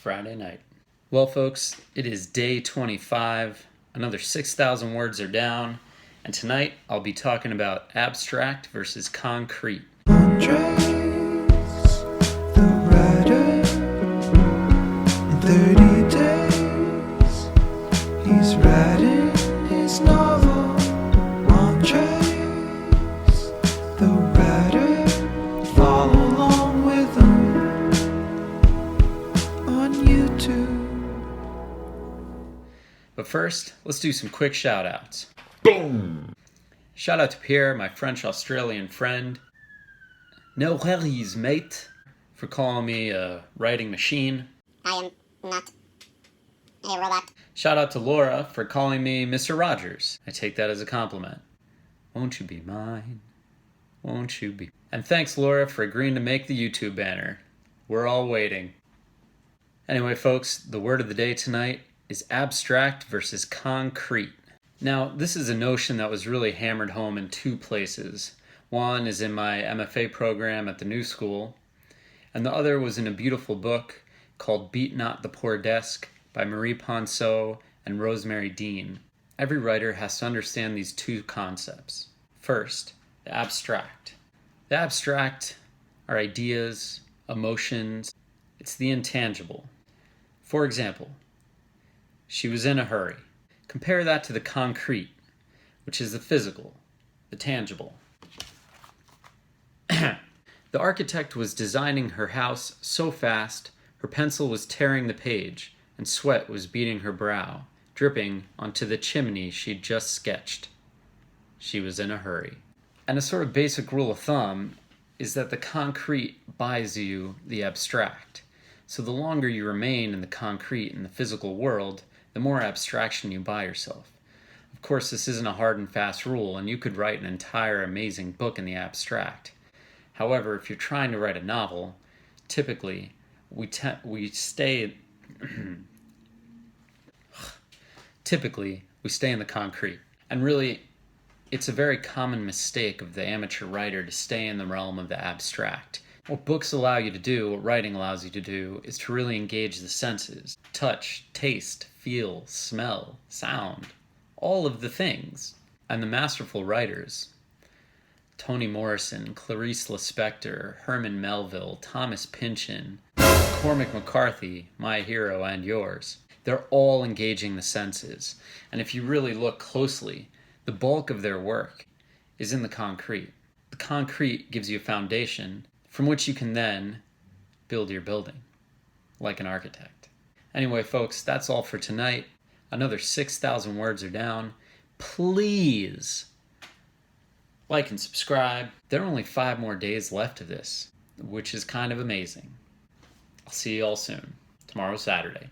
Friday night. Well, folks, it is day 25. Another 6,000 words are down. And tonight I'll be talking about abstract versus concrete. Andres, the writer, in 30 days, he's writing his novel. Andres, the writer, follow along with him on YouTube. But first, let's do some quick shout-outs. Boom! Shout out to Pierre, my French-Australian friend. No worries, mate, for calling me a writing machine. I am not a robot. Shout out to Laura for calling me Mr. Rogers. I take that as a compliment. Won't you be mine? Won't you be? And thanks, Laura, for agreeing to make the YouTube banner. We're all waiting. Anyway, folks, the word of the day tonight is abstract versus concrete. Now, this is a notion that was really hammered home in two places. One is in my MFA program at the New School, and the other was in a beautiful book called Beat Not the Poor Desk by Marie Ponceau and Rosemary Dean. Every writer has to understand these two concepts. First, the abstract. The abstract are ideas, emotions. It's the intangible. For example, she was in a hurry. Compare that to the concrete, which is the physical, the tangible. The architect was designing her house so fast, her pencil was tearing the page, and sweat was beading her brow, dripping onto the chimney she'd just sketched. She was in a hurry. And a sort of basic rule of thumb is that the concrete buys you the abstract. So the longer you remain in the concrete, in the physical world, the more abstraction you buy yourself. Of course, this isn't a hard and fast rule, and you could write an entire amazing book in the abstract. However, if you're trying to write a novel, typically we stay in the concrete. And really, it's a very common mistake of the amateur writer to stay in the realm of the abstract. What books allow you to do, what writing allows you to do, is to really engage the senses. Touch, taste, feel, smell, sound, all of the things. And the masterful writers, Toni Morrison, Clarice Lispector, Herman Melville, Thomas Pynchon, Cormac McCarthy, my hero and yours, they're all engaging the senses. And if you really look closely, the bulk of their work is in the concrete. The concrete gives you a foundation from which you can then build your building, like an architect. Anyway, folks, that's all for tonight. Another 6,000 words are down. Please like and subscribe. There are only 5 more days left of this, which is kind of amazing. I'll see you all soon. Tomorrow's Saturday.